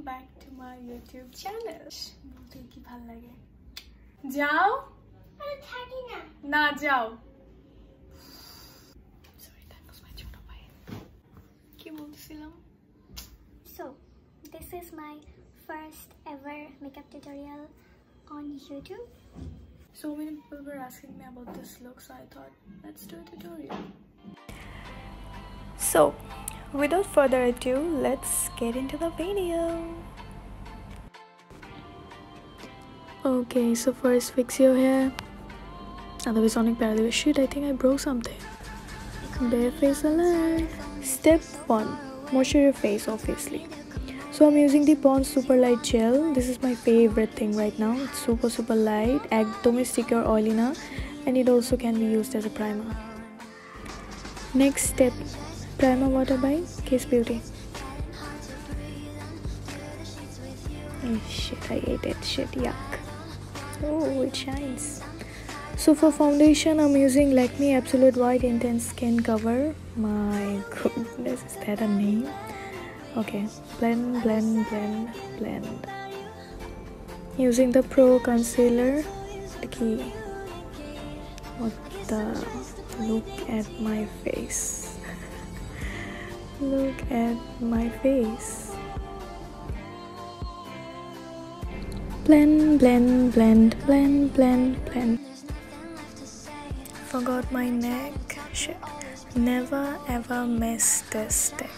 back to my YouTube channel. কি ভাল লাগে যাও আরে থাকি না না যাও sorry that was my ছোট ভাই কি বলছিলাম so this is my first ever makeup tutorial on YouTube. So many people were asking me about this look, so I thought let's do a tutorial. So without further ado, let's get into the video. Okay, so first fix your hair. Otherwise on parallel shit, I think I broke something. Bare face alert. Step 1, moisturize your face obviously. So I'm using the Pond's Super Light Gel. This is my favorite thing right now. It's super light, ekdom sticky or oily na, and it also can be used as a primer. Next step, primer water by Kiss Beauty. Oh shit, I ate it. Shit, yuck. Oh, it shines. So for foundation, I'm using Lakme Absolute White Intense Skin Cover. My goodness, is that a name? Okay, blend. Using the Pro Concealer. Okay. What the? Look at my face. Look at my face. Blend. Forgot my neck. Shit. Never ever miss this step.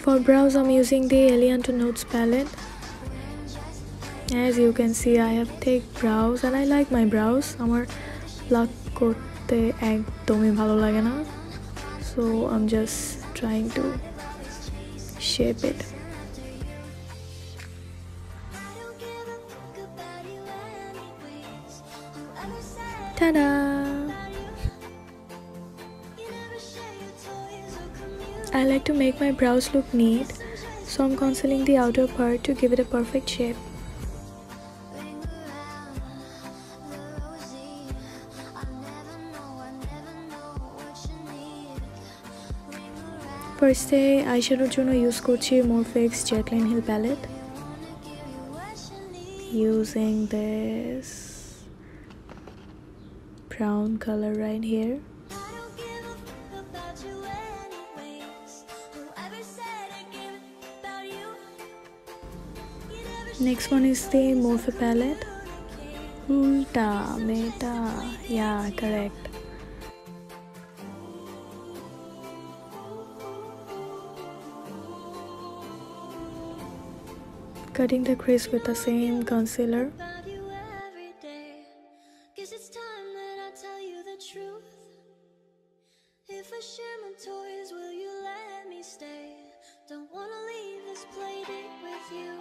For brows, I'm using the Elianto Nudes palette. As you can see, I have thick brows and I like my brows. Amar pluck korte ekdomই ভালো লাগে না. So I'm just trying to shape it. Ta-da! I like to make my brows look neat, so I'm concealing the outer part to give it a perfect shape. First eyeshadow জন্য use করছি morphexjacklinhill palette. Using this brown color right here. Next one is the morphe palette. Huda, meta, yeah, correct. Cutting the crease with the same concealer. If I share my toys, will you let me stay? Don't wanna leave this playdate with you.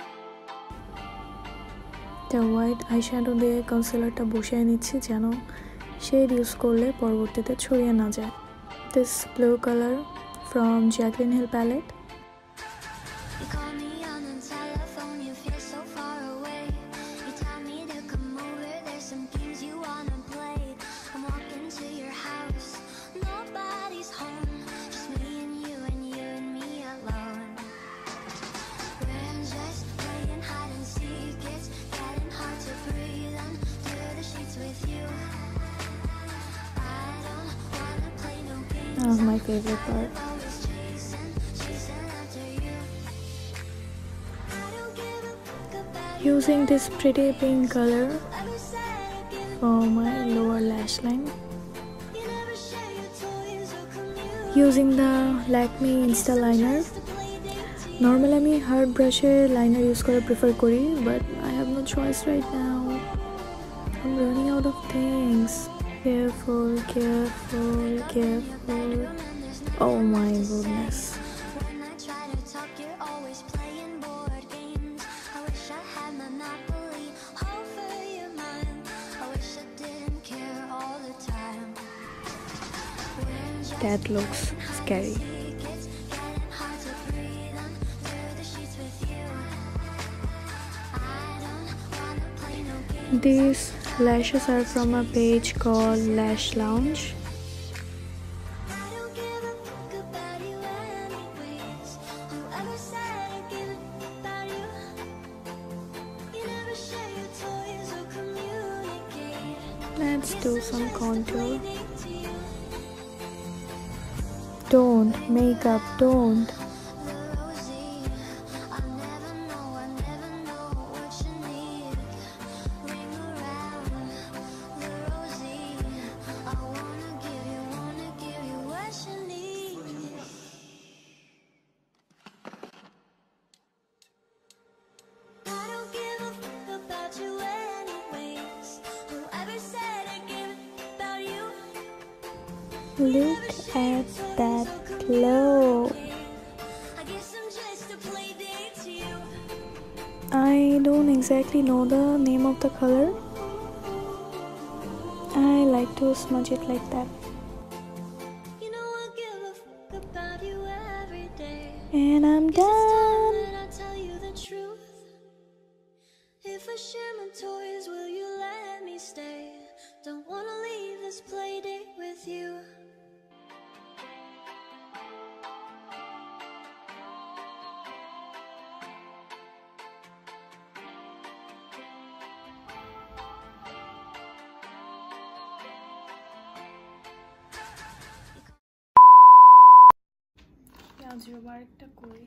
The white eyeshadow দিয়ে কনসিলারটা বসিয়ে নিচ্ছি যেন shade use করলে পরবর্তীতে ছড়িয়ে না যায়. This blue color from Jacklinhill palette. That was my favorite part. Using this pretty pink color for my lower lash line. Using the Lakme Insta liner. Normally আমি hard brush liner use করা prefer করি, but I have no choice right now. I'm running out of things. Careful. Oh my goodness. That looks scary. These lashes are from a page called Lash Lounge. Let's do some contour. Don't makeup, don't. Look at that glow. I don't exactly know the name of the color. I like to smudge it like that. And I'm done. If I share my toys, will you let me stay? Don't wanna leave this play date with you. আজ রোববার একটা কই